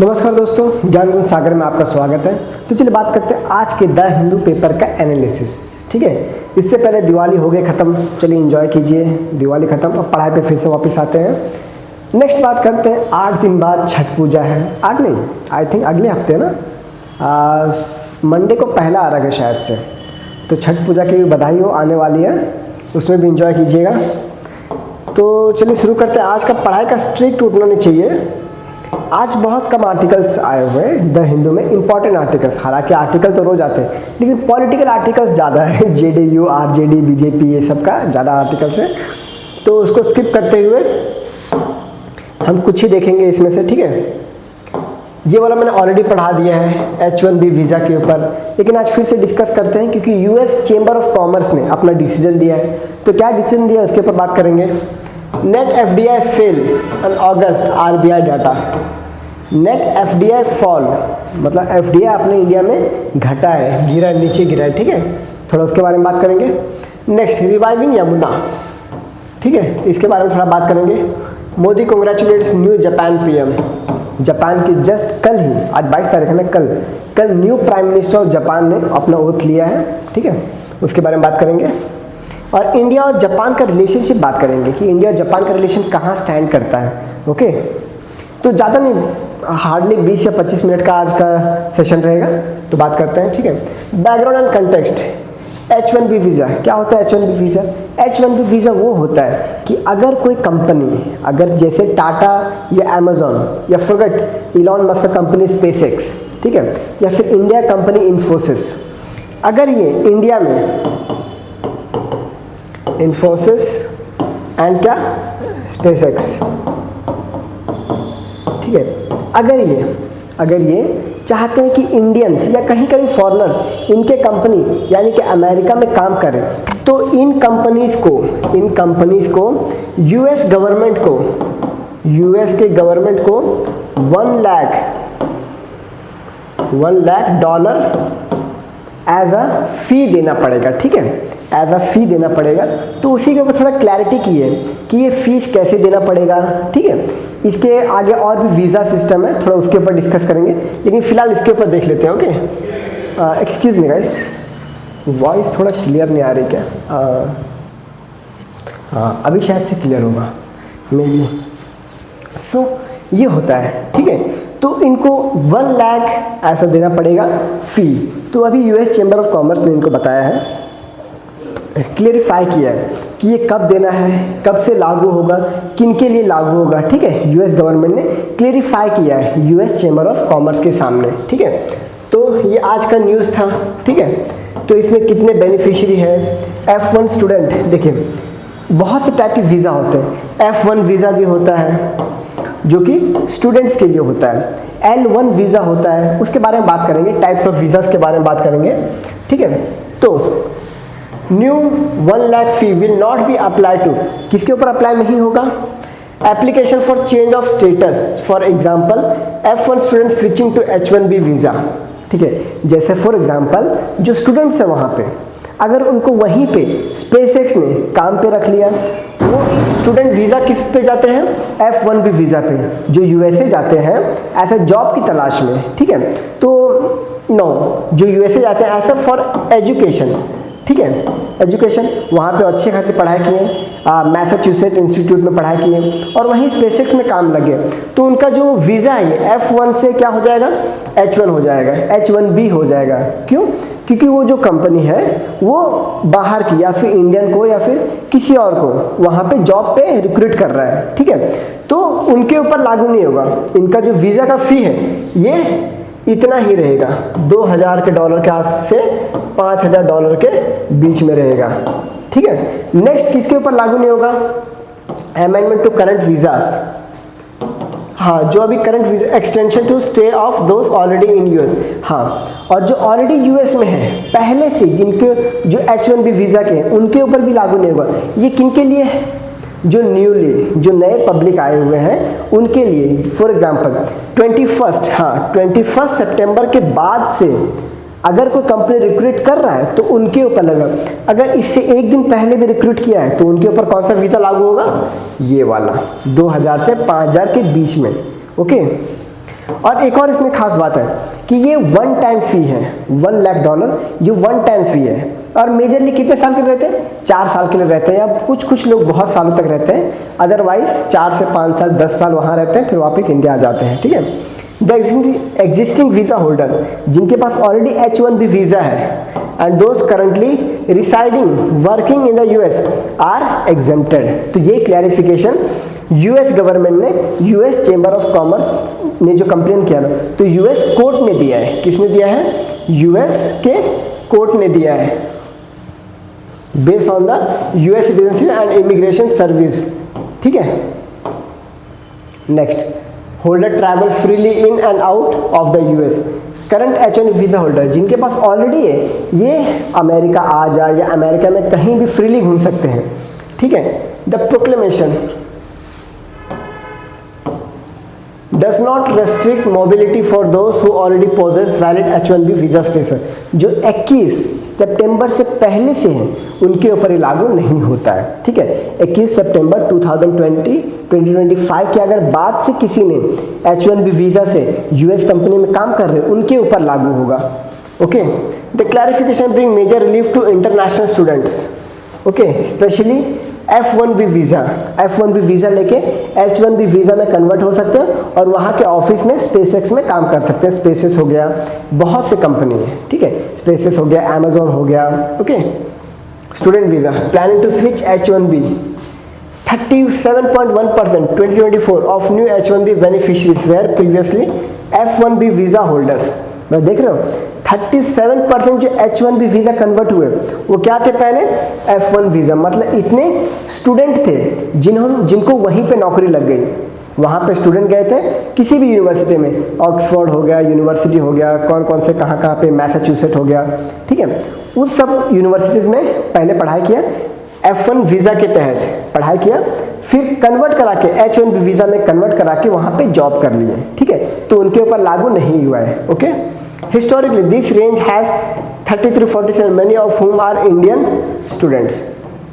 नमस्कार दोस्तों, ज्ञान गुण सागर में आपका स्वागत है। तो चलिए बात करते हैं आज के द हिंदू पेपर का एनालिसिस। ठीक है, इससे पहले दिवाली हो गई ख़त्म, चलिए एंजॉय कीजिए, दिवाली ख़त्म, अब पढ़ाई पे फिर से वापस आते हैं। नेक्स्ट बात करते हैं, 8 दिन बाद छठ पूजा है। 8 नहीं, आई थिंक अगले हफ्ते ना, मंडे को पहला आ रहा है शायद से। तो छठ पूजा की भी बधाई हो, आने वाली है, उसमें भी इंजॉय कीजिएगा। तो चलिए शुरू करते हैं। आज का पढ़ाई का स्ट्रिक्ट उठना नहीं चाहिए। आज बहुत कम आर्टिकल्स आए हुए हैं द हिंदू में, इंपॉर्टेंट आर्टिकल्स। हालांकि आर्टिकल तो रोज आते हैं, लेकिन पॉलिटिकल आर्टिकल्स ज़्यादा है। जेडीयू, आरजेडी, बीजेपी, ये सब का ज़्यादा आर्टिकल्स है, तो उसको स्किप करते हुए हम कुछ ही देखेंगे इसमें से। ठीक है, ये वाला मैंने ऑलरेडी पढ़ा दिया है H1B वीज़ा के ऊपर, लेकिन आज फिर से डिस्कस करते हैं क्योंकि यूएस चेंबर ऑफ कॉमर्स ने अपना डिसीजन दिया है। तो क्या डिसीजन दिया उसके ऊपर बात करेंगे। नेट FDI फेल इन अगस्त, RBI data. Net FDI fall मतलब FDI अपने इंडिया में घटा है, गिरा, नीचे गिरा है। ठीक है, थोड़ा उसके बारे में बात करेंगे। Next, reviving Yamuna. ठीक है, इसके बारे में थोड़ा बात करेंगे। Modi congratulates new Japan PM। Japan की जस्ट कल ही, आज 22 तारीख है ना, कल new prime minister of Japan ने अपना ओथ लिया है। ठीक है, उसके बारे में बात करेंगे। और इंडिया और जापान का रिलेशनशिप बात करेंगे कि इंडिया और जापान का रिलेशन कहाँ स्टैंड करता है। ओके, तो ज़्यादा नहीं, हार्डली 20 या 25 मिनट का आज का सेशन रहेगा, तो बात करते हैं। ठीक है, background and context. H1B visa क्या होता है। H1B वीज़ा, H1B वीज़ा वो होता है कि अगर कोई कंपनी, अगर जैसे टाटा या अमेजोन या forget Elon Musk company SpaceX, ठीक है, या फिर इंडिया कंपनी इन्फोसिस, अगर ये इंडिया में इन्फोसिस एंड क्या SpaceX, ठीक है, अगर ये चाहते हैं कि इंडियंस या कहीं कहीं फॉरेनर्स इनके कंपनी यानी कि अमेरिका में काम करें, तो इन कंपनीज को यूएस के गवर्नमेंट को $1 लाख एज अ फी देना पड़ेगा। ठीक है, एज अ फी देना पड़ेगा। तो उसी के ऊपर थोड़ा क्लैरिटी की है कि ये फीस कैसे देना पड़ेगा। ठीक है, इसके आगे और भी वीज़ा सिस्टम है, थोड़ा उसके ऊपर डिस्कस करेंगे, लेकिन फिलहाल इसके ऊपर देख लेते हैं। Okay, excuse me guys, voice थोड़ा क्लियर नहीं आ रही क्या। हाँ, अभी शायद से क्लियर होगा मे बी। सो ये होता है। ठीक है, तो इनको 1 लाख ऐसा देना पड़ेगा फी। तो अभी यूएस चेंबर ऑफ कॉमर्स ने इनको बताया है, क्लेरिफाई किया है कि ये कब देना है, कब से लागू होगा, किन के लिए लागू होगा। ठीक है, यूएस गवर्नमेंट ने क्लेरिफाई किया है यूएस चेंबर ऑफ कॉमर्स के सामने। ठीक है, तो ये आज का न्यूज़ था। ठीक है, तो इसमें कितने बेनिफिशियरी है। F1 स्टूडेंट, देखिए बहुत से टाइप के वीज़ा होते हैं। F1 वीज़ा भी होता है जो कि स्टूडेंट्स के लिए होता है। L1 वीज़ा होता है, उसके बारे में बात करेंगे, टाइप्स ऑफ वीज़ास के बारे में बात करेंगे। ठीक है, तो new 1 lakh fee will not be apply to, किसके ऊपर अप्लाई नहीं होगा। Application for change of status, for example F1 student switching to H1B visa. ठीक है, जैसे फॉर एग्जांपल जो स्टूडेंट्स हैं वहाँ पे, अगर उनको वहीं पे SpaceX ने काम पे रख लिया, वो स्टूडेंट वीज़ा किस पे जाते हैं, F1B वीज़ा पे, जो USA जाते हैं ऐसे जॉब की तलाश में। ठीक है, तो जो USA जाते हैं ऐसा फॉर एजुकेशन। ठीक है, एजुकेशन, वहाँ पे अच्छे खासी पढ़ाई किए, मैसाचुसेट्स इंस्टीट्यूट में पढ़ाई किए और वहीं SpaceX में काम लगे, तो उनका जो वीज़ा है F1 से क्या हो जाएगा, H1 हो जाएगा, H1B हो जाएगा। क्यों, क्योंकि वो जो कंपनी है वो बाहर की या फिर इंडियन को या फिर किसी और को वहाँ पे जॉब पे रिक्रूट कर रहा है। ठीक है, तो उनके ऊपर लागू नहीं होगा। इनका जो वीज़ा का फ़ी है ये इतना ही रहेगा, $2000 के आस से $5000 के बीच में रहेगा। ठीक है, नेक्स्ट किसके ऊपर लागू नहीं होगा, अमेंडमेंट टू करंट वीज़ास। हाँ, जो अभी current visa, extension to stay of those already in US. हाँ, और जो ऑलरेडी यूएस में है पहले से, जिनके जो H1B वीज़ा के हैं उनके ऊपर भी लागू नहीं होगा। ये किन के लिए है, जो नए पब्लिक आए हुए हैं उनके लिए। फॉर एग्जांपल 21 सितंबर के बाद से अगर कोई कंपनी रिक्रूट कर रहा है तो उनके ऊपर लगा, अगर इससे एक दिन पहले भी रिक्रूट किया है तो उनके ऊपर कौन सा वीज़ा लागू होगा, ये वाला 2000 से 5000 के बीच में। ओके, और एक और इसमें खास बात है कि ये वन टाइम फी है, $1,00,000 ये वन टाइम फी है। और मेजरली कितने साल के लिए रहते हैं? 4 साल के लिए रहते हैं, या कुछ लोग बहुत सालों तक रहते हैं, अदरवाइज 4 से 5 साल 10 साल वहाँ रहते हैं, फिर वापस इंडिया आ जाते हैं, ठीक है। द एग्जिस्टिंग वीज़ा होल्डर, जिनके पास ऑलरेडी H-1B वीज़ा है, and those currently residing working in the US are exempted. तो ये क्लैरिफिकेशन US गवर्नमेंट ने US चेंबर ऑफ कॉमर्स ने जो कंप्लेन किया ना, तो US कोर्ट ने दिया है। किसने दिया है? US के कोर्ट ने दिया है, based on the US citizenship and immigration service, ठीक है। Next, holder travel freely in and out of the US। Current H-1B visa holder जिनके पास ऑलरेडी है, ये अमेरिका आ जाए या अमेरिका में कहीं भी फ्रीली घूम सकते हैं, ठीक है। The proclamation does not restrict mobility for those who already possess valid H-1B visa status। जो 21 सितंबर से पहले से हैं उनके ऊपर ये लागू नहीं होता है, ठीक है। 21 सितंबर 2025 के अगर बाद से किसी ने H-1B वीज़ा से US कंपनी में काम कर रहे हैं, उनके ऊपर लागू होगा, okay. The clarification bring major relief to international students, okay, specially F-1B visa लेके H-1B वीज़ा में कन्वर्ट हो सकते हैं और वहाँ के ऑफिस में स्पेसएक्स में काम कर सकते हैं। स्पेसएक्स हो गया, बहुत से कंपनी है, ठीक है, स्पेसएक्स हो गया, अमेजोन हो गया, okay. Student visa planning to switch H-1B 37.1% 2024 of new H-1B beneficiaries were previously F-1B visa holders. मैं देख रहे हो 37% जो H-1B वीज़ा कन्वर्ट हुए वो क्या थे पहले? F-1 visa. मतलब इतने स्टूडेंट थे जिनको वहीं पे नौकरी लग गई। वहाँ पे स्टूडेंट गए थे किसी भी यूनिवर्सिटी में, ऑक्सफोर्ड हो गया, यूनिवर्सिटी हो गया, कौन से कहाँ पे, मैसाचुसेट्स हो गया, ठीक है, उस सब यूनिवर्सिटीज़ में पहले पढ़ाई किया, F-1 वीज़ा के तहत पढ़ाई किया, फिर कन्वर्ट करा के H-1B वीज़ा में कन्वर्ट करा के वहाँ पे जॉब कर लिए, ठीक है। तो उनके ऊपर लागू नहीं हुआ है, okay. Historically, this range has 33-47, many of whom are Indian students.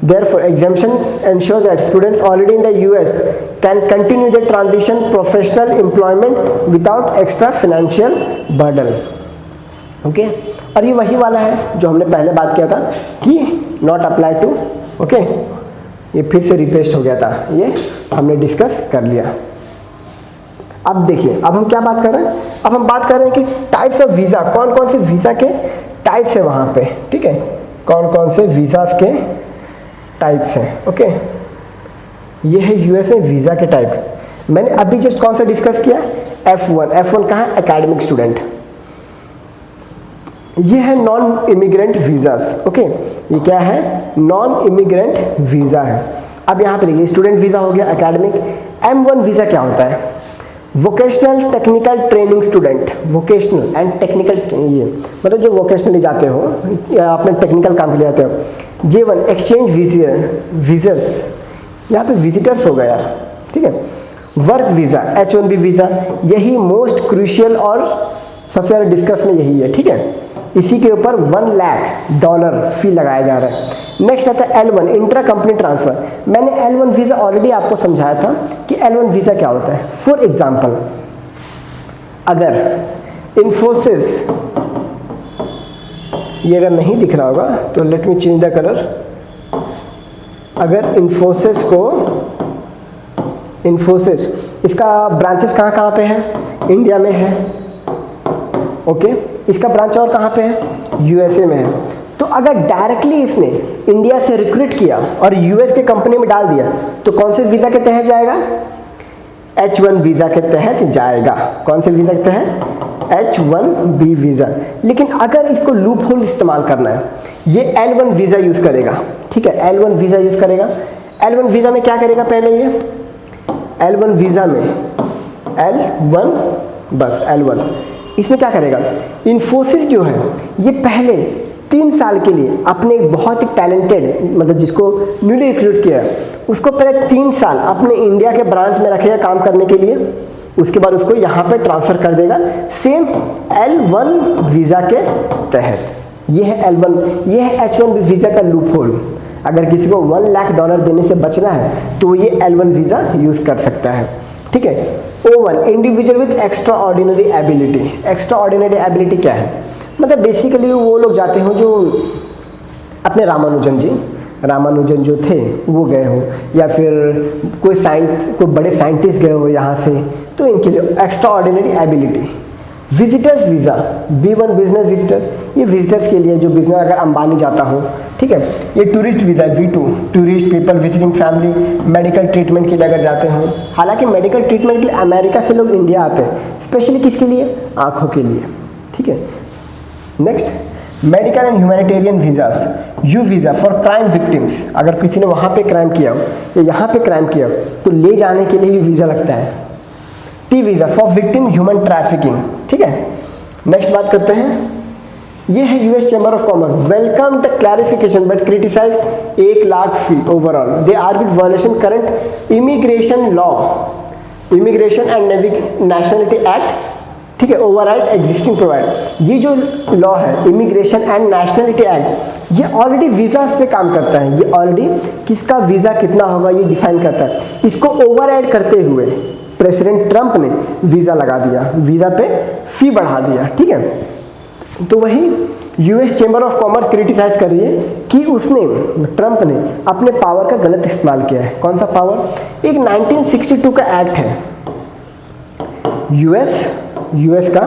Therefore, exemption ensures that students already in the US can continue their transition professional employment without extra financial burden. Okay? और ये वही वाला है जो हमने पहले बात किया था कि not apply to, okay? ये फिर से रिपेस्ट हो गया था, ये हमने डिस्कस कर लिया। अब देखिए, अब हम क्या बात कर रहे हैं? अब हम बात कर रहे हैं कि टाइप्स ऑफ वीज़ा, कौन कौन से वीज़ा के टाइप्स है वहाँ पे, ठीक है, कौन कौन से वीज़ास के टाइप्स हैं, ओके। ये है यूएस में वीज़ा के टाइप। मैंने अभी जस्ट कौन सा डिस्कस किया? F-1 कहाँ है? Academic student. ये है नॉन इमिग्रेंट वीज़ास, ओके। ये क्या है? नॉन इमिग्रेंट वीज़ा है। अब यहाँ पे देखिए, स्टूडेंट वीज़ा हो गया, एकेडमिक। M-1 वीज़ा क्या होता है? Vocational technical training student. Vocational and technical, ये मतलब जो वोकेशनली जाते हो या अपने टेक्निकल काम के लिए जाते हो। J-1 एक्सचेंज विजिटर्स, यहाँ पे विजिटर्स होगा यार, ठीक है। वर्क वीज़ा, H-1B वीज़ा, यही मोस्ट क्रूशियल और सबसे ज़्यादा डिस्कस में यही है, ठीक है। इसी के ऊपर $1,00,000 फी लगाया जा रहा है। नेक्स्ट आता है L-1 इंट्रा कंपनी ट्रांसफर। मैंने L-1 वीज़ा ऑलरेडी आपको समझाया था कि L-1 वीज़ा क्या होता है। फॉर एग्जांपल, अगर इन्फोसिस, ये अगर नहीं दिख रहा होगा तो let me change the colour. अगर इन्फोसिस इसका ब्रांचेस कहाँ पे है? इंडिया में है, ओके। इसका ब्रांच और कहाँ पे है? USA में है। तो अगर डायरेक्टली इसने इंडिया से रिक्रूट किया और US के कंपनी में डाल दिया तो कौन से वीज़ा के तहत जाएगा? H-1 वीज़ा के तहत जाएगा। कौन से वीज़ा के तहत? H-1B visa. लेकिन अगर इसको लूप होल इस्तेमाल करना है, ये L-1 वीज़ा यूज़ करेगा, ठीक है, L-1 वीज़ा यूज़ करेगा। L-1 वीज़ा में क्या करेगा? पहले ये L-1 वीज़ा में L-1, बस L-1, इसमें क्या करेगा? इन्फोसिस जो है ये पहले 3 साल के लिए अपने बहुत ही टैलेंटेड, मतलब जिसको न्यूली रिक्रूट किया है, उसको पहले 3 साल अपने इंडिया के ब्रांच में रखेगा काम करने के लिए। उसके बाद उसको यहाँ पे ट्रांसफ़र कर देगा सेम L-1 वीज़ा के तहत। ये है L-1, ये है H-1B वीज़ा का लूप होल। अगर किसी को $1,00,000 देने से बचना है तो ये L-1 वीज़ा यूज़ कर सकता है। ठीक है। O1 individual with extra ordinary ability. Extra ordinary ability क्या है, मतलब बेसिकली वो लोग जाते हो जो अपने रामानुजन जो थे वो गए हो, या फिर कोई बड़े साइंटिस्ट गए हो यहाँ से, तो इनके लिए extra ordinary ability. Visitors visa, B1 business visitor, ये विजिटर्स के लिए जो बिजनेस अगर अंबानी जाता हो, ठीक है। ये tourist visa V2, tourist people visiting family, medical treatment के लिए अगर जाते हो। हालांकि मेडिकल ट्रीटमेंट के लिए अमेरिका से लोग इंडिया आते हैं, स्पेशली किसके लिए, आँखों के लिए, ठीक है। Next, medical and humanitarian visas, U visa for crime victims, अगर किसी ने वहाँ पे क्राइम किया हो या यहाँ पे क्राइम किया हो तो ले जाने के लिए भी वीज़ा लगता है। T visa for victim human trafficking, ठीक है। नेक्स्ट बात करते हैं, ये है US chamber of commerce welcome the clarification but criticise 1 lakh fee overall, they are with violation current immigration law, immigration and nationality act, ठीक है, ओवरराइड एग्जिस्टिंग प्रोवाइड। ये जो लॉ है इमिग्रेशन एंड नेशनलिटी एक्ट, ये ऑलरेडी वीज़ास पे काम करता है, ये ऑलरेडी किसका वीज़ा कितना होगा ये डिफाइन करता है। इसको ओवरराइड करते हुए प्रेसिडेंट ट्रंप ने वीज़ा लगा दिया, वीज़ा पे फी बढ़ा दिया, ठीक है। तो वही US chamber of commerce criticise कर रही है कि उसने, ट्रंप ने अपने पावर का गलत इस्तेमाल किया है। कौन सा पावर, एक 1962 का एक्ट है, यूएस का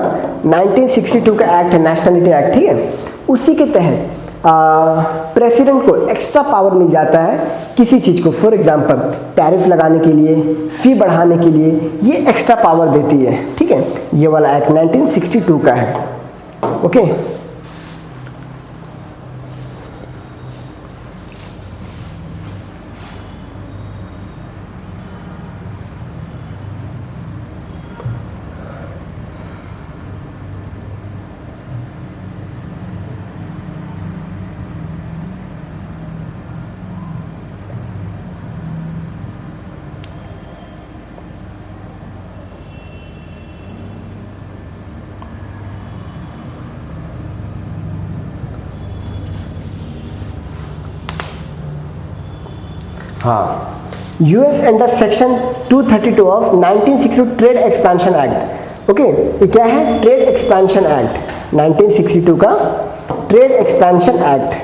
1962 का एक्ट है, नेशनलिटी एक्ट, ठीक है। उसी के तहत प्रेसिडेंट को एक्स्ट्रा पावर मिल जाता है किसी चीज़ को, फॉर एग्जांपल टैरिफ लगाने के लिए, फी बढ़ाने के लिए, ये एक्स्ट्रा पावर देती है, ठीक है। ये वाला एक्ट 1962 का है, ओके। हाँ, US under section 232 of 1962 trade expansion act, okay. ये क्या है, ट्रेड एक्सपेंशन एक्ट, 1962 का ट्रेड एक्सपेंशन एक्ट,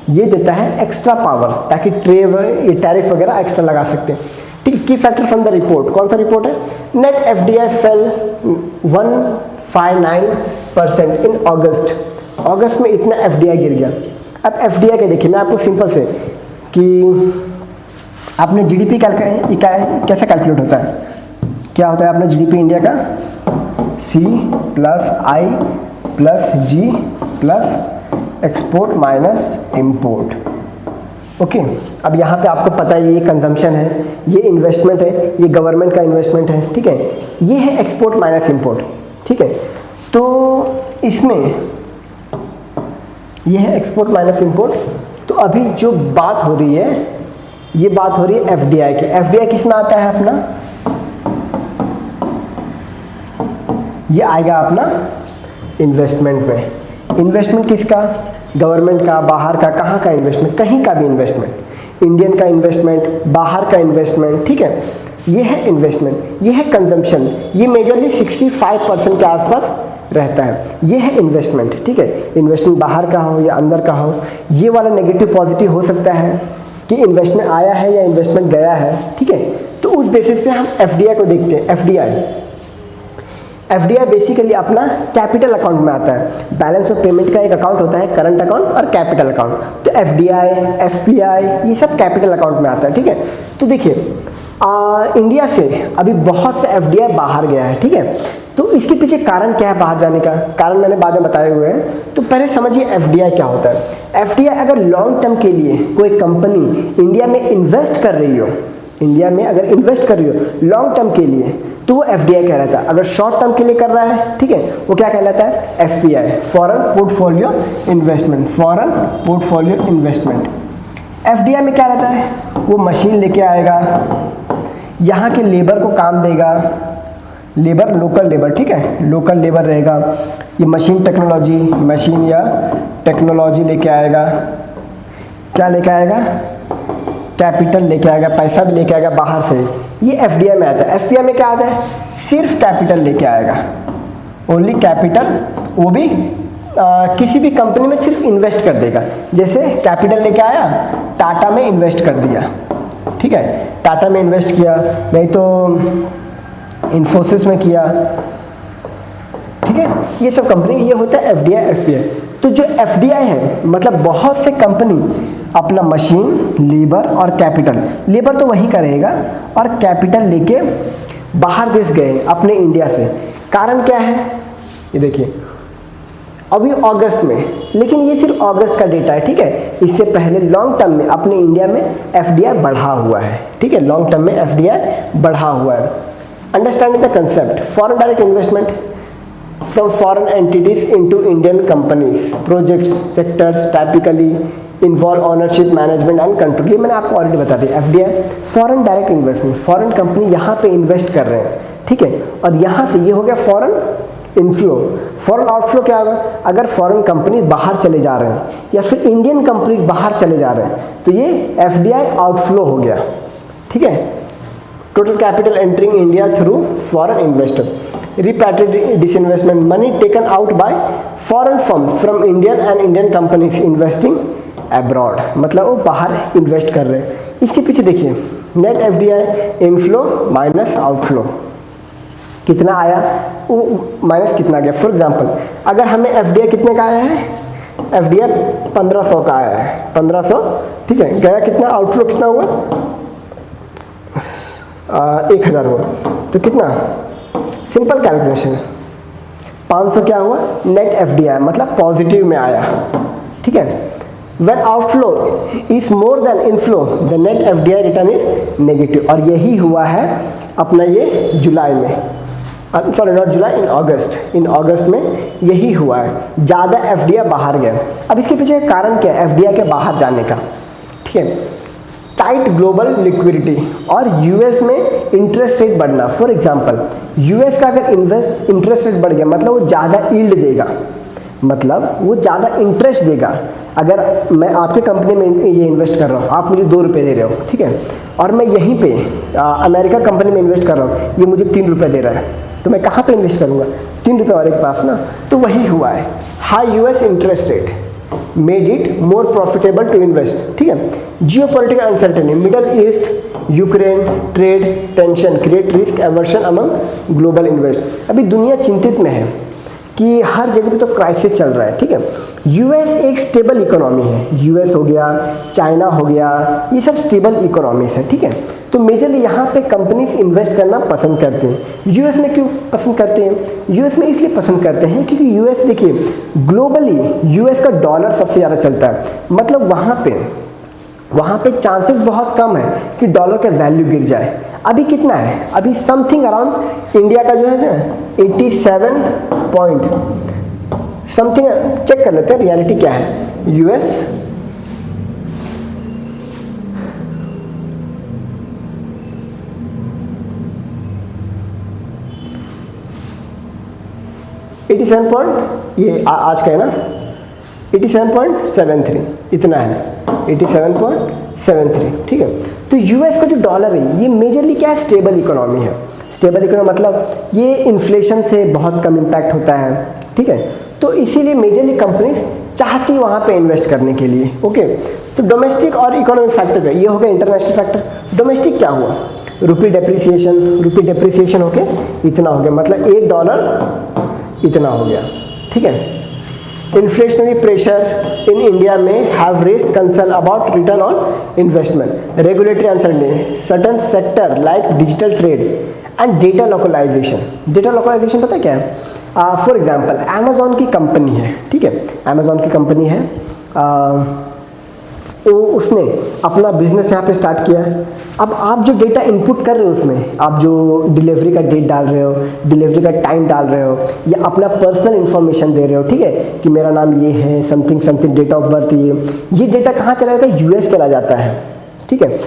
ये देता है एक्स्ट्रा पावर ताकि ये टैरिफ वगैरह एक्स्ट्रा लगा सकते हैं, ठीक है। की फैक्टर फ्रॉम द रिपोर्ट, कौन सा रिपोर्ट है, नेट एफडीआई फेल 159% इन अगस्त में इतना एफडीआई गिर गया। अब एफडीआई के देखिए, मैं आपको सिंपल से कि आपने जीडीपी कैसे कैलकुलेट होता है, क्या होता है अपना जीडीपी इंडिया का, C + I + G + export minus import, okay. अब यहाँ पे आपको पता है ये कंजम्पशन है, ये इन्वेस्टमेंट है, ये गवर्नमेंट का इन्वेस्टमेंट है, ठीक है। ये है एक्सपोर्ट माइनस इम्पोर्ट, ठीक है। तो इसमें ये है एक्सपोर्ट माइनस इंपोर्ट। तो अभी जो बात हो रही है, ये बात हो रही है एफडीआई की। एफडीआई किस में आता है अपना, ये आएगा अपना इन्वेस्टमेंट में। इन्वेस्टमेंट किसका, गवर्नमेंट का, बाहर का, कहाँ का इन्वेस्टमेंट, कहीं का भी इन्वेस्टमेंट, इंडियन का इन्वेस्टमेंट, बाहर का इन्वेस्टमेंट, ठीक है। ये है इन्वेस्टमेंट, ये है कंजम्पशन, ये मेजरली 65% के आसपास रहता है, ये है इन्वेस्टमेंट, ठीक है। इन्वेस्टमेंट बाहर का हो या अंदर का हो, ये वाला नेगेटिव पॉजिटिव हो सकता है कि इन्वेस्टमेंट आया है या इन्वेस्टमेंट गया है, ठीक है। तो उस बेसिस पे हम एफडीआई को देखते हैं। एफडीआई बेसिकली अपना कैपिटल अकाउंट में आता है। बैलेंस ऑफ पेमेंट का एक अकाउंट होता है, करंट अकाउंट और कैपिटल अकाउंट। तो एफडीआई, एफपीआई, ये सब कैपिटल अकाउंट में आता है, ठीक है। तो देखिए इंडिया से अभी बहुत से एफडीआई बाहर गया है, ठीक है। तो इसके पीछे कारण क्या है बाहर जाने का, कारण मैंने बाद में बताए हुए हैं। तो पहले समझिए एफडीआई क्या होता है। एफडीआई अगर लॉन्ग टर्म के लिए कोई कंपनी इंडिया में इन्वेस्ट कर रही हो, इंडिया में अगर इन्वेस्ट कर रही हो लॉन्ग टर्म के लिए, तो वो एफडीआई कहलाता है। अगर शॉर्ट टर्म के लिए कर रहा है, ठीक है, वो क्या कहलाता है, FPI, foreign portfolio investment, foreign portfolio investment. FDI में क्या रहता है, वो मशीन लेके आएगा, यहाँ के लेबर को काम देगा, लेबर लोकल लेबर, ठीक है, लोकल लेबर रहेगा। ये मशीन या टेक्नोलॉजी लेके आएगा, क्या लेके आएगा, कैपिटल लेके आएगा, पैसा भी लेके आएगा बाहर से, ये एफडीआई में आता है। एफपीआई में क्या आता है, सिर्फ कैपिटल लेके आएगा, ओनली कैपिटल, वो भी किसी भी कंपनी में सिर्फ इन्वेस्ट कर देगा। जैसे कैपिटल लेके आया, टाटा में इन्वेस्ट कर दिया, ठीक है, टाटा में इन्वेस्ट किया, नहीं तो इन्फोसिस में किया, ठीक है, ये सब कंपनी, ये होता है एफडीआई एफपीआई। तो जो एफडीआई है मतलब बहुत से कंपनी अपना मशीन, लेबर और कैपिटल, लेबर तो वही करेगा और कैपिटल लेके बाहर देश गए अपने इंडिया से। कारण क्या है, ये देखिए अभी अगस्त में, लेकिन ये सिर्फ अगस्त का डेटा है, ठीक है, इससे पहले लॉन्ग टर्म में अपने इंडिया में एफडीआई बढ़ा हुआ है, ठीक है, लॉन्ग टर्म में एफडीआई बढ़ा हुआ है। Understanding the concept, foreign direct investment from foreign entities into Indian companies, projects, sectors typically involve ownership, management and control। ये मैंने आपको ऑलरेडी बता दिया। FDI foreign direct investment, foreign company यहाँ पे इन्वेस्ट कर रहे हैं, ठीक है, और यहाँ से ये हो गया फॉरेन इनफ्लो। फॉरेन आउटफ्लो क्या होगा, अगर फॉरेन कंपनीज बाहर चले जा रहे हैं या फिर इंडियन कंपनीज बाहर चले जा रहे हैं तो ये एफडीआई आउटफ्लो हो गया, ठीक है। Total capital entering India through foreign investor, repatriated disinvestment, money taken out by foreign firms from Indian and Indian companies investing abroad, मतलब वो बाहर इन्वेस्ट कर रहे हैं। इसके पीछे देखिए net FDI inflow minus outflow, कितना आया वो माइनस कितना गया। फॉर एग्जांपल अगर हमें एफडीआई कितने का आया है, एफडीआई 1500 का आया है, 1500, ठीक है, गया कितना, आउटफ्लो कितना हुआ, 1000 हुआ, तो कितना, सिंपल कैलकुलेशन, 500 क्या हुआ, नेट एफडीआई मतलब पॉजिटिव में आया, ठीक है। When outflow is more than inflow the net FDI return is negative, और यही हुआ है अपना ये जुलाई में, सॉरी नॉट जुलाई, इन अगस्त में यही हुआ है, ज़्यादा एफडीआई बाहर गए। अब इसके पीछे कारण क्या है एफडीआई के बाहर जाने का, ठीक है, टाइट ग्लोबल लिक्विडिटी और यूएस में इंटरेस्ट रेट बढ़ना। फॉर एग्जांपल यूएस का अगर इंटरेस्ट रेट बढ़ गया मतलब वो ज़्यादा यील्ड देगा, मतलब वो ज़्यादा इंटरेस्ट देगा। अगर मैं आपके कंपनी में ये इन्वेस्ट कर रहा हूँ, आप मुझे 2 रुपये दे रहे हो, ठीक है, और मैं यहीं पे अमेरिका कंपनी में इन्वेस्ट कर रहा हूँ, ये मुझे 3 रुपये दे रहा है, तो मैं कहाँ पे इन्वेस्ट करूँगा, 3 रुपये वाले के पास ना। तो वही हुआ है, high US interest rate made it more profitable to invest, ठीक है। Geopolitical uncertainty, Middle East, Ukraine, trade tension create risk aversion among global invest. अभी दुनिया चिंतित में है कि हर जगह पे तो क्राइसिस चल रहा है, ठीक है। यूएस एक स्टेबल इकोनॉमी है, यूएस हो गया, चाइना हो गया, ये सब स्टेबल इकोनॉमीज है, ठीक है। तो मेजरली यहाँ पे कंपनीज इन्वेस्ट करना पसंद करते हैं। यूएस में क्यों पसंद करते हैं, यूएस में इसलिए पसंद करते हैं क्योंकि यूएस देखिए ग्लोबली यूएस का डॉलर सबसे ज़्यादा चलता है, मतलब वहाँ पे चांसेस बहुत कम है कि डॉलर का वैल्यू गिर जाए। अभी कितना है, अभी समथिंग अराउंड इंडिया का जो है ना 87 पॉइंट समथिंग, चेक कर लेते हैं रियलिटी क्या है। यूएस 87 पॉइंट, ये आज का है ना 87.73 इतना है, 87.73, ठीक है। तो यूएस का जो डॉलर है ये मेजरली क्या है, स्टेबल इकोनॉमी है। स्टेबल इकोनॉमी मतलब ये इन्फ्लेशन से बहुत कम इम्पैक्ट होता है, ठीक है। तो इसीलिए मेजरली कंपनीज चाहती वहाँ पे इन्वेस्ट करने के लिए, ओके। तो डोमेस्टिक और इकोनॉमिक फैक्टर है, ये हो गया इंटरनेशनल फैक्टर। डोमेस्टिक क्या हुआ, रुपी डेप्रिसिएशन होके इतना हो गया, मतलब $1 इतना हो गया, ठीक है। इन्फ्लेशनरी प्रेशर इन इंडिया में have raised concern about return on investment, regulatory uncertainty, certain sector like digital trade and data localisation. Data localisation पता है क्या है, फॉर एग्जांपल अमेज़ॉन की कंपनी है, ठीक है, अमेज़ॉन की कंपनी है, उसने अपना बिजनेस यहाँ पे स्टार्ट किया। अब आप जो डेटा इनपुट कर रहे हो उसमें, आप जो डिलीवरी का डेट डाल रहे हो, डिलीवरी का टाइम डाल रहे हो, या अपना पर्सनल इन्फॉर्मेशन दे रहे हो, ठीक है, कि मेरा नाम ये है, समथिंग डेट ऑफ बर्थ, ये डेटा कहाँ चला जाता है, यूएस चला जाता है, ठीक है।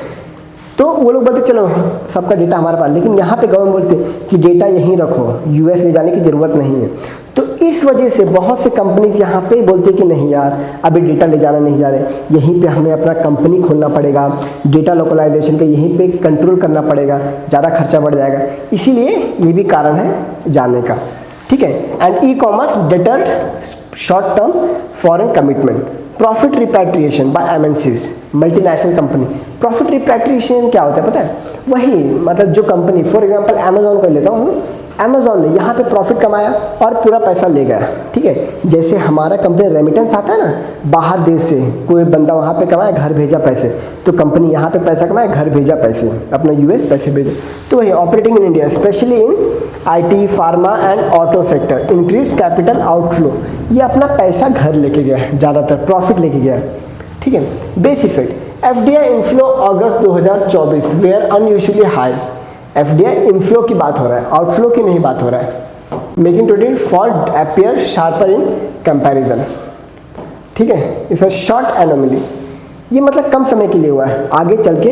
तो वो लोग बोलते चलो सबका डेटा हमारे पास, लेकिन यहाँ पे गवर्नमेंट बोलते कि डेटा यहीं रखो, यूएस ले जाने की ज़रूरत नहीं है। तो इस वजह से बहुत से कंपनीज यहाँ पे बोलते कि नहीं यार अभी डेटा ले जाना नहीं जा रहे, यहीं पे हमें अपना कंपनी खोलना पड़ेगा, डेटा लोकलाइजेशन का यहीं पे कंट्रोल करना पड़ेगा, ज़्यादा खर्चा बढ़ जाएगा, इसीलिए ये भी कारण है जाने का, ठीक है। And e commerce deterred short term foreign commitment, profit repatriation by MNCs, multinational company. Profit repatriation क्या होता है पता है? वही मतलब जो कंपनी, फॉर एग्जांपल अमेजोन को लेता हूँ, अमेजोन ने यहाँ पे प्रॉफिट कमाया और पूरा पैसा ले गया, ठीक है। जैसे हमारा कंपनी रेमिटेंस आता है ना, बाहर देश से कोई बंदा वहाँ पे कमाया, घर भेजा पैसे, तो कंपनी यहाँ पे पैसा कमाया, घर भेजा पैसे, अपना यूएस पैसे भेजे। तो वही operating in India specially in IT, pharma and auto sector, increase capital outflow, ये अपना पैसा घर लेके गया, ज़्यादातर प्रॉफिट लेके गया, ठीक है। Base effect, FDI inflow August 2024 were unusually high. FDI inflow की बात हो रहा है, आउटफ्लो की नहीं बात हो रहा है। Making total fall appear sharper in comparison, ठीक है। इट्स अ शॉर्ट एनोमली, ये मतलब कम समय के लिए हुआ है, आगे चल के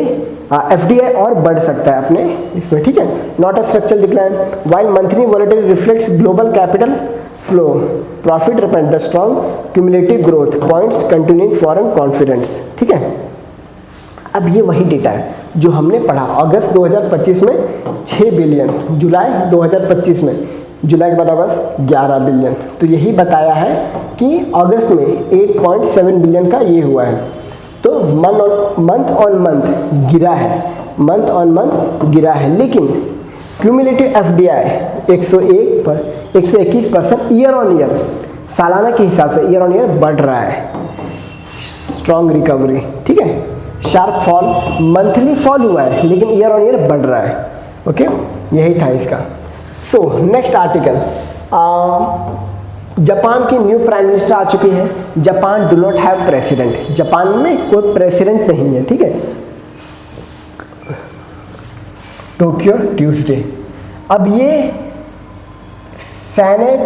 एफडीआई और बढ़ सकता है अपने इसमें, ठीक है। Not a structural decline, while monthly volatility reflects global capital flow, profit रिपेंड the strong cumulative growth points continuing foreign confidence, ठीक है। अब ये वही डेटा है जो हमने पढ़ा अगस्त 2025 में 6 बिलियन, जुलाई 2025 में, जुलाई के बाद अगस्त 11 बिलियन, तो यही बताया है कि अगस्त में 8.7 बिलियन का ये हुआ है। तो मंथ ऑन मंथ गिरा है, मंथ ऑन मंथ गिरा है, लेकिन cumulative FDI 121% year on year, सालाना के हिसाब से ईयर ऑन ईयर बढ़ रहा है, स्ट्रॉन्ग रिकवरी, ठीक है। शार्प फॉल, मंथली फॉल हुआ है लेकिन ईयर ऑन ईयर बढ़ रहा है, ओके, यही था इसका। सो नेक्स्ट आर्टिकल, जापान की न्यू प्राइम मिनिस्टर आ चुकी है। Japan do not have president, Japan में कोई प्रेसिडेंट नहीं है, ठीक है। टोक्यो ट्यूसडे, अब ये साने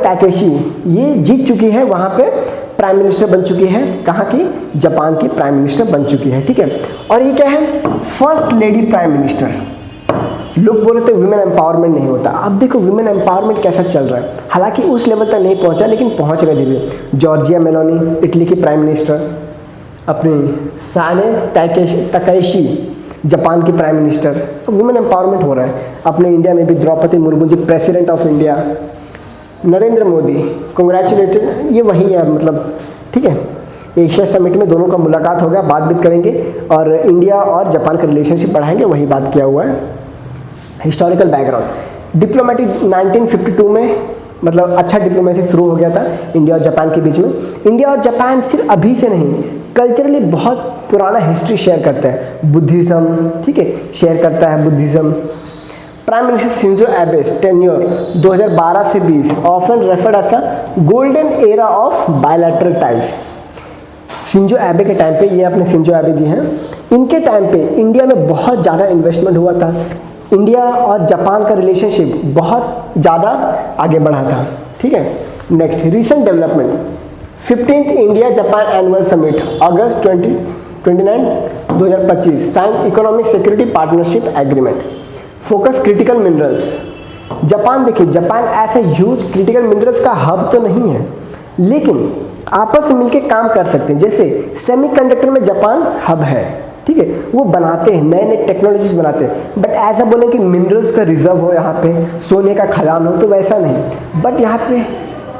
ताकेशी ये जीत चुकी है, वहाँ पे प्राइम मिनिस्टर बन चुकी है, कहाँ की? जापान की प्राइम मिनिस्टर बन चुकी है, ठीक है। और ये क्या है? First lady prime minister. लोग बोल रहे थे वुमेन एम्पावरमेंट नहीं होता, अब देखो वुमेन एम्पावरमेंट कैसा चल रहा है, हालांकि उस लेवल तक नहीं पहुंचा लेकिन पहुंच रहे धीरे। जॉर्जिया मेलोनी इटली की प्राइम मिनिस्टर, अपनी साने ताकेशी जापान की प्राइम मिनिस्टर, वुमेन एम्पावरमेंट हो रहा है। अपने इंडिया में भी Droupadi Murmu ji president of India, Narendra Modi congratulated, ये वही है मतलब, ठीक है। एशिया समिट में दोनों का मुलाकात हो गया, बात करेंगे और इंडिया और जापान का रिलेशनशिप बढ़ाएंगे, वही बात किया हुआ है। हिस्टोरिकल बैकग्राउंड, डिप्लोमेटिक 1952 में मतलब अच्छा डिप्लोमेसी शुरू हो गया था इंडिया और जापान के बीच में। इंडिया और जापान सिर्फ अभी से नहीं, कल्चरली बहुत पुराना हिस्ट्री शेयर करता है, बुद्धिज्म, ठीक है, शेयर करता है Buddhism. Prime minister Shinzo Abe's tenure 2012 से 20 often referred as a golden era of bilateral ties. Shinzo Abe के टाइम पे, ये अपने शिंजो एबे जी हैं, इनके टाइम पे इंडिया में बहुत ज़्यादा इन्वेस्टमेंट हुआ था, इंडिया और जापान का रिलेशनशिप बहुत ज़्यादा आगे बढ़ा था, ठीक है। Next recent development, 15th India Japan annual summit August 29 2025, sign economic security partnership agreement, focus critical minerals. Japan देखिए, जापान ऐसे ह्यूज क्रिटिकल मिनरल्स का हब तो नहीं है लेकिन आपस में मिलकर काम कर सकते हैं। जैसे सेमीकंडक्टर में जापान हब है, ठीक है, वो बनाते हैं, नए नए टेक्नोलॉजीज बनाते हैं, बट ऐसा बोले कि मिनरल्स का रिजर्व हो यहाँ पे, सोने का खदान हो, तो वैसा नहीं। बट यहाँ पे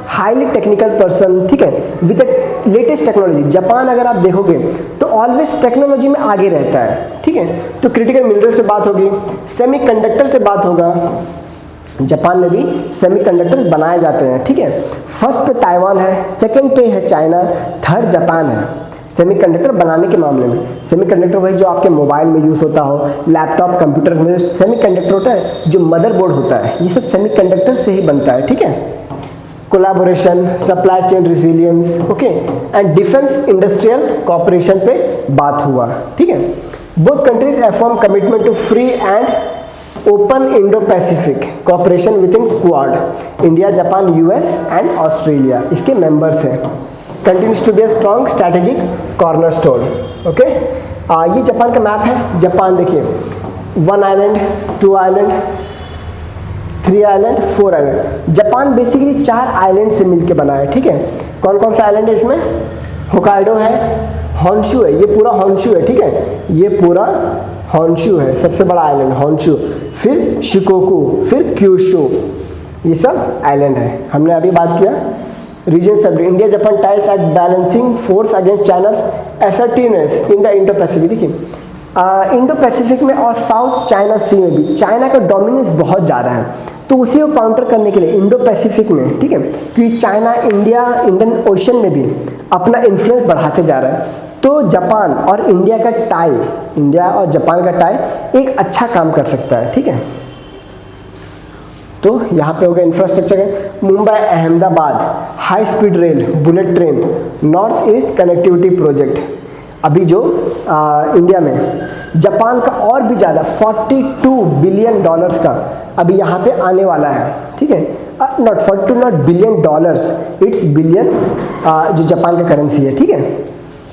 हाईली टेक्निकल पर्सन, ठीक है, विद लेटेस्ट टेक्नोलॉजी। जापान अगर आप देखोगे तो ऑलवेज टेक्नोलॉजी में आगे रहता है, ठीक है। तो क्रिटिकल मिनरल से बात होगी, सेमीकंडक्टर से बात होगा, जापान में भी सेमीकंडक्टर्स बनाए जाते हैं, ठीक है। फर्स्ट पे ताइवान है, सेकंड पे है चाइना, थर्ड जापान है सेमीकंडक्टर बनाने के मामले में। सेमीकंडक्टर वही जो आपके मोबाइल में यूज़ होता हो, लैपटॉप कंप्यूटर में सेमीकंडक्टर होता है, जो मदरबोर्ड होता है, ये सब सेमीकंडक्टर से ही बनता है, ठीक है। Collaboration, supply chain resilience, okay, and defence industrial cooperation पे बात हुआ, ठीक है। Both countries affirm commitment to free and open Indo Pacific cooperation within Quad, India, Japan, US and Australia इसके मेंबर्स हैं। Continues to be a strong strategic cornerstone, okay. ये Japan का map है। जापान देखिए 1 island, 2 island, 3 island, 4 island. Japan basically 4 island से मिलकर बना है, ठीक है। कौन कौन सा आइलैंड है इसमें? होकाइडो है, होन्शु है, ये पूरा होन्शु है, ठीक है, ये पूरा होन्शु है, सबसे बड़ा आइलैंड होन्शु, फिर शिकोकू, फिर क्यूशु, ये सब आइलैंड है। हमने अभी बात किया रीजन सब। India Japan ties at balancing force against China's assertiveness in the Indo Pacific. देखिए इंडो पैसिफिक में और साउथ चाइना सी में भी चाइना का डोमिनेंस बहुत ज़्यादा है, तो उसी को काउंटर करने के लिए इंडो पैसिफिक में, ठीक है, क्योंकि चाइना इंडियन ओशन में भी अपना इन्फ्लुएंस बढ़ाते जा रहा है, तो जापान और इंडिया का टाई, इंडिया और जापान का टाई एक अच्छा काम कर सकता है, ठीक है। तो यहाँ पे हो गया इंफ्रास्ट्रक्चर है। Mumbai Ahmedabad high speed rail, bullet train, north east connectivity project, अभी जो इंडिया में जापान का और भी ज़्यादा $42 बिलियन का अभी यहाँ पे आने वाला है, ठीक है। Not 42 not billion dollars, it's billion, जो जापान का करेंसी है, ठीक है,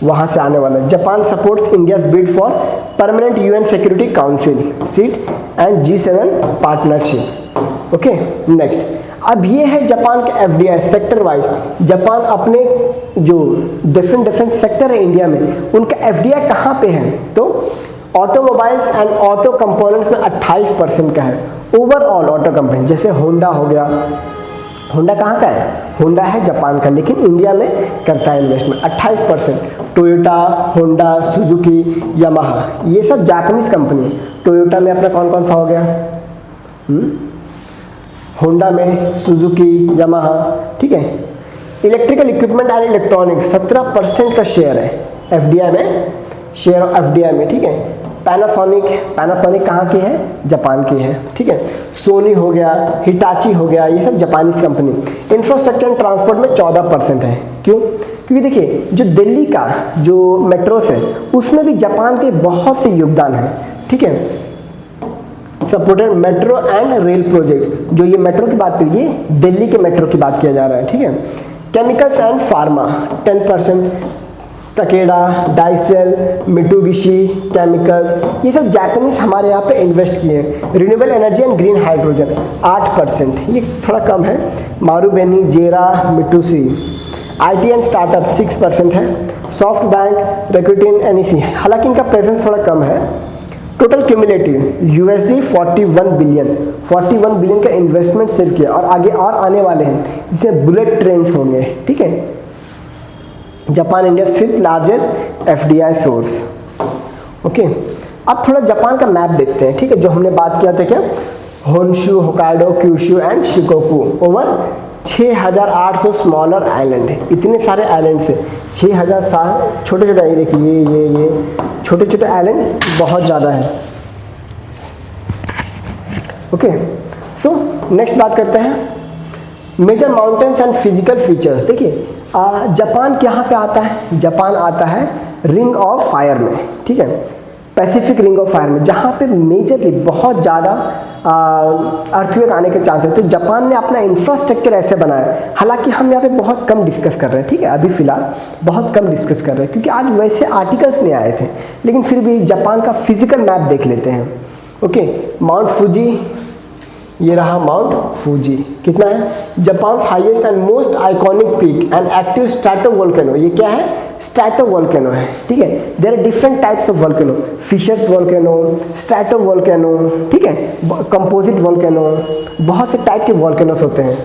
वहाँ से आने वाला है। Japan supports India bid for permanent UN security council seat and G7 partnership. Okay next, अब ये है जापान का FDI सेक्टर वाइज। जापान अपने जो डिफरेंट सेक्टर है इंडिया में, उनका FDI कहाँ पे है? तो ऑटोमोबाइल्स एंड ऑटो कंपोनेंट्स में 28% का है। ओवरऑल ऑटो कंपनी जैसे होंडा हो गया, होंडा कहाँ का है? होंडा है जापान का, लेकिन इंडिया में करता है investment 28%। Toyota, Honda, Suzuki, Yamaha, ये सब जापानीज कंपनी है। टोयोटा में अपना कौन कौन सा हो गया? होंडा में सुजुकी, यामाहा, ठीक है। इलेक्ट्रिकल इक्विपमेंट एंड इलेक्ट्रॉनिक्स 17% का शेयर है FDI में, शेयर ऑफ FDI में, ठीक है। पैनासोनिक कहाँ की है? जापान की है, ठीक है। सोनी हो गया, हिटाची हो गया, ये सब Japanese company. Infrastructure and transport में 14% है। क्यों? क्योंकि देखिए जो दिल्ली का जो मेट्रोस है उसमें भी जापान के बहुत से योगदान है, ठीक है। Supported metro and rail project, जो ये मेट्रो की बात करिए, दिल्ली के मेट्रो की बात किया जा रहा है, ठीक है। केमिकल्स एंड फार्मा 10%, टकेडा, डाइसेल, मिटुबिशी केमिकल्स, ये सब जापानीज हमारे यहाँ पे इन्वेस्ट किए हैं। Renewable energy and green hydrogen 8%, ये थोड़ा कम है। मारुबेनी, जेरा, मिटुसी। IT एंड स्टार्टअप 6% है। सॉफ्ट बैंक, रेक्यूटिन, NEC, हालांकि इनका प्रेजेंस थोड़ा कम है। टोटल क्यूमुलेटिव USD 41 बिलियन का इन्वेस्टमेंट सिर्फ किया, और आगे और आने वाले हैं, जिससे बुलेट ट्रेन होंगे, ठीक है। Japan India 5th largest FDI source. Okay, अब थोड़ा जापान का मैप देखते हैं, ठीक है, जो हमने बात किया था क्या, Honshu, Hokkaido, Kyushu and Shikoku. Over 6800 smaller island है। इतने सारे आइलैंड से 6000 छोटे छोटे, ये देखिए ये छोटे छोटे आइलैंड बहुत ज़्यादा है। ओके, सो नेक्स्ट बात करते हैं major mountains and physical features. देखिए जापान यहाँ पे आता है, जापान आता है रिंग ऑफ फायर में, ठीक है, पैसिफिक रिंग ऑफ फायर में, जहाँ पे मेजरली बहुत ज़्यादा अर्थक्वेक आने के चांस है। तो जापान ने अपना इंफ्रास्ट्रक्चर ऐसे बनाया, हालांकि हम यहाँ पे बहुत कम डिस्कस कर रहे हैं, ठीक है, अभी फिलहाल बहुत कम डिस्कस कर रहे हैं क्योंकि आज वैसे आर्टिकल्स नहीं आए थे, लेकिन फिर भी जापान का फिजिकल मैप देख लेते हैं। ओके, माउंट फूजी, ये रहा माउंट फूजी, कितना है? Japan highest and most iconic peak and active stratovolcano. ये क्या है? स्ट्रैटोवोल्केनो है, ठीक है। There are different types of volcano, fissures volcano, stratovolcano, ठीक है, कंपोजिट वोल्केनो, बहुत से टाइप के वोल्केनोस होते हैं।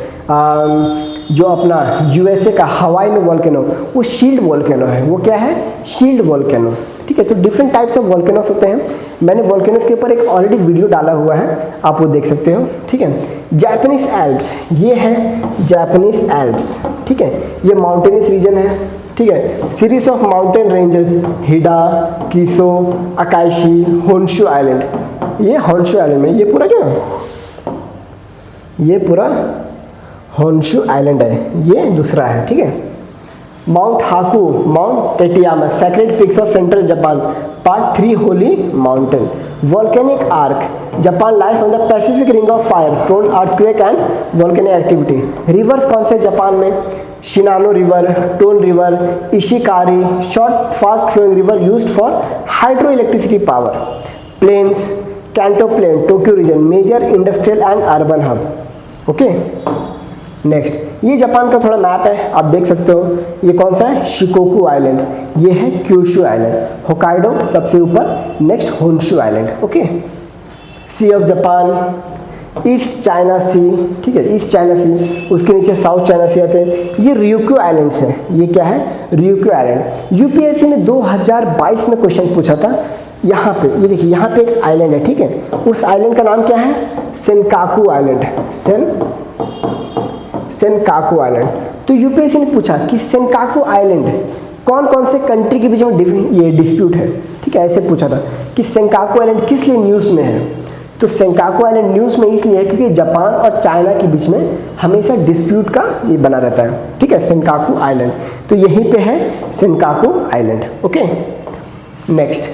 जो अपना USA का हवाई में वोल्केनो, वो शील्ड वोल्केनो है। वो क्या है? शील्ड वोल्केनो, ठीक है। तो डिफरेंट टाइप्स ऑफ वोल्केनोस होते हैं। मैंने वोल्केनोस के ऊपर एक ऑलरेडी वीडियो डाला हुआ है, आप वो देख सकते हो, ठीक है। जापानीज एल्प्स, ये है जापानीज एल्प्स, ठीक है, ये माउंटेनियस रीजन है, ठीक है। सीरीज ऑफ माउंटेन रेंजेस, हिडा, किसो, अकाइशी, होन्शु आइलैंड, ये होन्शु आइलैंड में, ये पूरा क्या, ये पूरा होन्शु आइलैंड है, ये दूसरा है, ठीक है। Mount Haku, mount Tateyama, sacred peaks of central Japan, part 3 holy mountain. Volcanic arc, Japan lies on the Pacific ring of fire, prone earthquake and volcanic activity. Rivers कौन से जापान में? Shinano river, Tone river, Ishikari, short fast flowing river used for hydro electricity power, plains, Kanto plain, Tokyo region, major industrial and urban hub. Okay, next ये Japan का थोड़ा map है, आप देख सकते हो। ये कौन सा है? शिकोकू आइलैंड, ये है क्यूशु आइलैंड, होकाइडो सबसे ऊपर, next Honshu island. Okay, sea of Japan, east China sea, ठीक है, ईस्ट चाइना सी, उसके नीचे साउथ चाइना सी आते हैं। ये ryukyu आइलैंड्स है, ये क्या है? ryukyu island. यूपीएससी ने 2022 में क्वेश्चन पूछा था। यहाँ पे ये देखिए, यहाँ पे एक आइलैंड है, ठीक है, उस आइलैंड का नाम क्या है? Senkaku island, Senkaku island. तो यूपीएससी ने पूछा कि सेनकाकू आइलैंड कौन कौन से कंट्री के बीच में ये डिस्प्यूट है, ठीक है, ऐसे पूछा था कि सेनकाकू आइलैंड किस लिए न्यूज़ में है। तो सेनकाकू आइलैंड न्यूज़ में इसलिए है क्योंकि जापान और चाइना के बीच में हमेशा डिस्प्यूट का ये बना रहता है, ठीक है, सेनकाकू आइलैंड। तो यहीं पे है Senkaku island. Okay, next,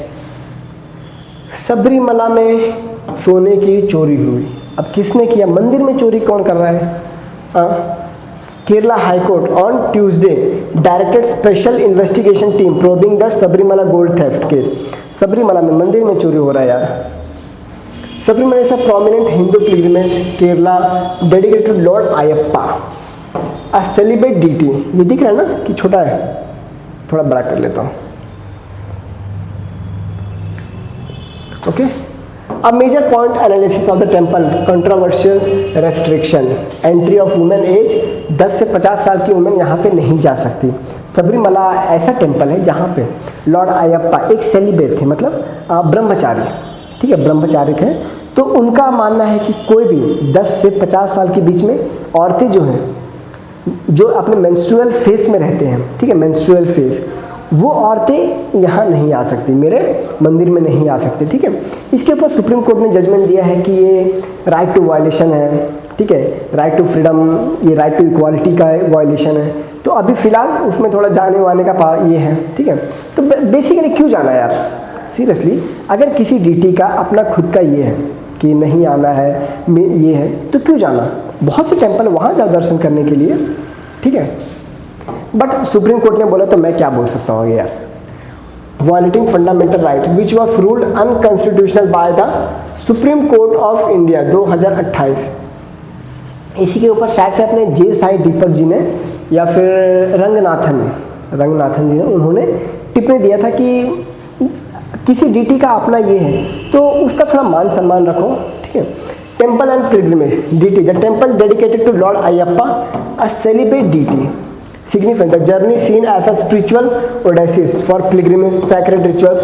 Sabarimala में सोने की चोरी हुई। अब किसने किया? मंदिर में चोरी कौन कर रहा है? Kerala high court on Tuesday directed special investigation team probing the Sabarimala gold theft case. Sabarimala में मंदिर में चोरी हो रहा है यार। Sabarimala is a prominent Hindu pilgrimage Kerala dedicated to lord Ayyappa, a celebrate deity. ये दिख रहा है ना कि छोटा है, थोड़ा बड़ा कर लेता हूँ। Okay, A major point analysis of the temple controversial restriction entry of women age 10 से 50 साल की वुमेन यहाँ पे नहीं जा सकती। सबरीमला ऐसा टेम्पल है जहाँ पे लॉर्ड अयप्पा एक सेलिब्रेट थे, मतलब ब्रह्मचारी, ठीक है, ब्रह्मचारी थे। तो उनका मानना है कि कोई भी 10 से 50 साल के बीच में औरतें जो हैं, जो अपने मेंस्ट्रुअल फेज में रहते हैं, ठीक है, मेंस्ट्रुअल फेज, वो औरतें यहाँ नहीं आ सकती, मेरे मंदिर में नहीं आ सकती, ठीक है। इसके ऊपर सुप्रीम कोर्ट ने जजमेंट दिया है कि ये राइट टू वायलेशन है, ठीक है, राइट टू फ्रीडम, ये राइट टू इक्वालिटी का वायलेशन है। तो अभी फिलहाल उसमें थोड़ा जाने वाने का ये है, ठीक है। तो बेसिकली क्यों जाना यार, सीरियसली, अगर किसी डीटी का अपना खुद का ये है कि नहीं आना है, ये है, तो क्यों जाना? बहुत से टेम्पल वहाँ जाओ दर्शन करने के लिए, ठीक है। बट सुप्रीम कोर्ट ने बोला तो मैं क्या बोल सकता हूँ यार। Violating fundamental right which was ruled unconstitutional by the supreme court of India 2028। इसी के ऊपर शायद से अपने जे साई दीपक जी ने या फिर रंगनाथन जी ने उन्होंने टिप्पणी दिया था कि किसी डीटी का अपना ये है तो उसका थोड़ा मान सम्मान रखो, ठीक है। Temple and pilgrimage deity, the temple dedicated to lord Ayyappa, a celebrate deity significant. The journey seen as a spiritual oasis for pilgrimage, sacred rituals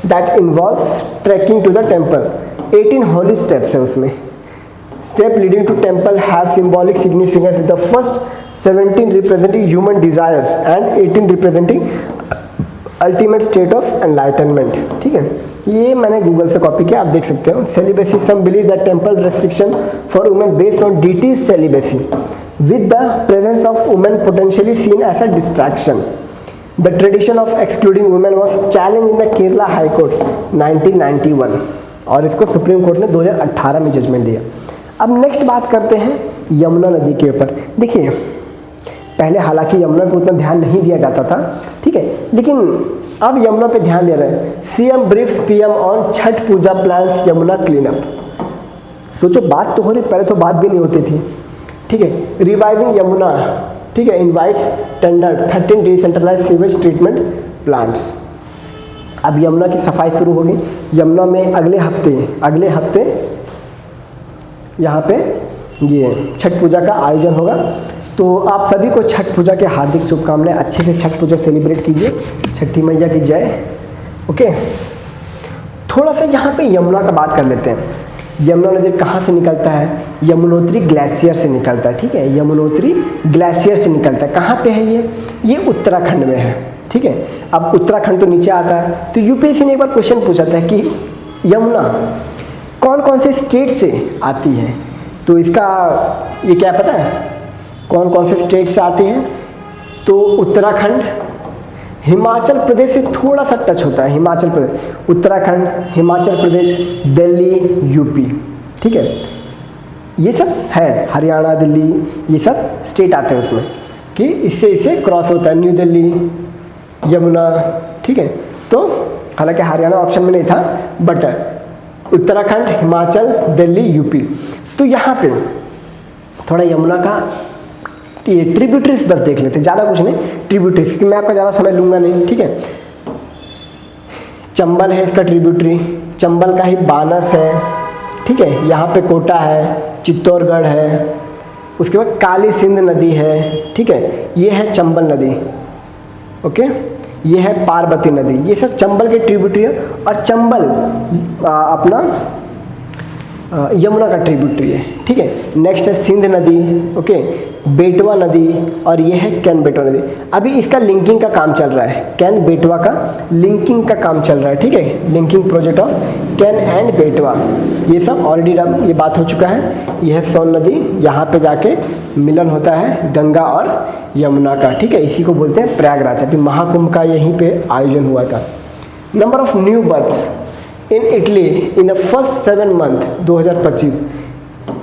that involves trekking to the temple. 18 holy steps है उसमें. Step leading to temple have symbolic significance. The first 17 representing human desires and 18 representing ultimate state of enlightenment. ठीक है, ये मैंने Google से copy किया, आप देख सकते हो। Celibacy, some believe that temple restriction for women based on deity's celibacy with the presence of women potentially seen as a distraction. The tradition of excluding women was challenged in the Kerala High Court 1991 और इसको supreme court ने 2018 में judgement दिया। अब next बात करते हैं यमुना नदी के ऊपर। देखिए, पहले हालांकि यमुना पे उतना ध्यान नहीं दिया जाता था, ठीक है, लेकिन अब यमुना पे ध्यान दे रहे हैं। CM brief PM on Chhath puja plans Yamuna cleanup. सोचो, बात तो हो रही, पहले तो बात भी नहीं होती थी, ठीक है। रिवाइविंग यमुना, ठीक है, invites tender 13 decentralised sewage treatment plants. अब यमुना की सफाई शुरू होगी। यमुना में अगले हफ्ते यहाँ पे ये छठ पूजा का आयोजन होगा। तो आप सभी को छठ पूजा के हार्दिक शुभकामनाएं। अच्छे से छठ पूजा सेलिब्रेट कीजिए, छठी मैया की जय। ओके, थोड़ा सा यहाँ पे यमुना का बात कर लेते हैं। यमुना नदी कहाँ से निकलता है? यमुनोत्री ग्लेशियर से निकलता है, ठीक है, यमुनोत्री ग्लेशियर से निकलता है। कहाँ पे है ये उत्तराखंड में है, ठीक है। अब उत्तराखंड तो नीचे आता है, तो यूपीएससी ने एक बार क्वेश्चन पूछा था कि यमुना कौन कौन से स्टेट से आती है। तो इसका ये क्या पता है, कौन कौन से स्टेट से आती है? तो उत्तराखंड, हिमाचल प्रदेश से थोड़ा सा टच होता है, हिमाचल प्रदेश, उत्तराखंड, हिमाचल प्रदेश, दिल्ली, यूपी, ठीक है, ये सब है, हरियाणा, दिल्ली, ये सब स्टेट आते हैं उसमें। कि इससे इसे क्रॉस होता है, न्यू दिल्ली, यमुना, ठीक है। तो हालांकि हरियाणा ऑप्शन में नहीं था, बट उत्तराखंड, हिमाचल, दिल्ली, यूपी। तो यहाँ पे थोड़ा यमुना का ये ट्रिब्यूटरीज बस देख लेते हैं, ज़्यादा कुछ नहीं, ट्रिब्यूटरीज, क्योंकि मैं आपका ज़्यादा समय लूँगा नहीं, ठीक है। चंबल है इसका ट्रिब्यूटरी, चंबल का ही बानस है, ठीक है। यहाँ पे कोटा है, चित्तौड़गढ़ है, उसके बाद काली सिंध नदी है, ठीक है। ये है चंबल नदी, ओके। ये है पार्वती नदी, ये सब चंबल के ट्रिब्यूटरी है। और चंबल अपना यमुना का ट्रिब्यूटरी है, ठीक है। नेक्स्ट है सिंध नदी, ओके, बेटवा नदी, और ये है कैन बेटवा नदी। अभी इसका लिंकिंग का काम चल रहा है, कैन बेटवा का लिंकिंग का काम चल रहा है, ठीक है। Linking project of can and बेटवा, ये सब ऑलरेडी ये बात हो चुका है। यह है सोन नदी, यहाँ पे जाके मिलन होता है गंगा और यमुना का, ठीक है। इसी को बोलते हैं प्रयागराज। अभी महाकुंभ का यहीं पे आयोजन हुआ था। Number of new births in Italy in the first 7 month 2025,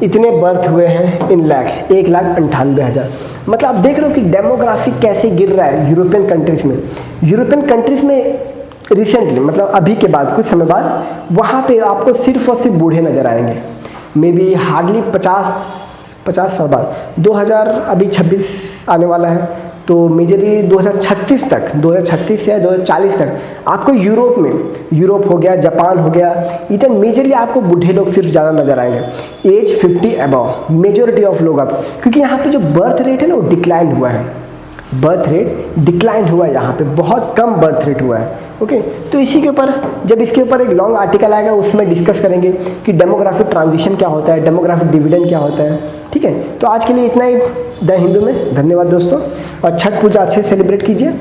इतने बर्थ हुए हैं इन लाख, 1,98,000। मतलब आप देख रहे हो कि डेमोग्राफी कैसे गिर रहा है यूरोपियन कंट्रीज में। यूरोपियन कंट्रीज में रिसेंटली, मतलब अभी के बाद कुछ समय बाद, वहाँ पे आपको सिर्फ और सिर्फ बूढ़े नजर आएंगे। मे बी हार्डली 50 साल बाद, 2026 आने वाला है, तो मेजरली 2036 तक, 2036 या 2040 तक आपको यूरोप हो गया, जापान हो गया, इधर मेजरली आपको बूढ़े लोग सिर्फ ज़्यादा नजर आएंगे, एज 50 अबव मेजोरिटी ऑफ लोग आप, क्योंकि यहाँ पे जो बर्थ रेट है ना वो डिक्लाइन हुआ है, बर्थ रेट डिक्लाइन हुआ है, यहाँ पे बहुत कम बर्थ रेट हुआ है, ओके। तो इसी के ऊपर, जब इसके ऊपर एक लॉन्ग आर्टिकल आएगा उसमें डिस्कस करेंगे कि डेमोग्राफिक ट्रांजिशन क्या होता है, डेमोग्राफिक डिविडेंड क्या होता है, ठीक है। तो आज के लिए इतना ही द हिंदू में। धन्यवाद दोस्तों, और छठ पूजा अच्छे से सेलिब्रेट कीजिए।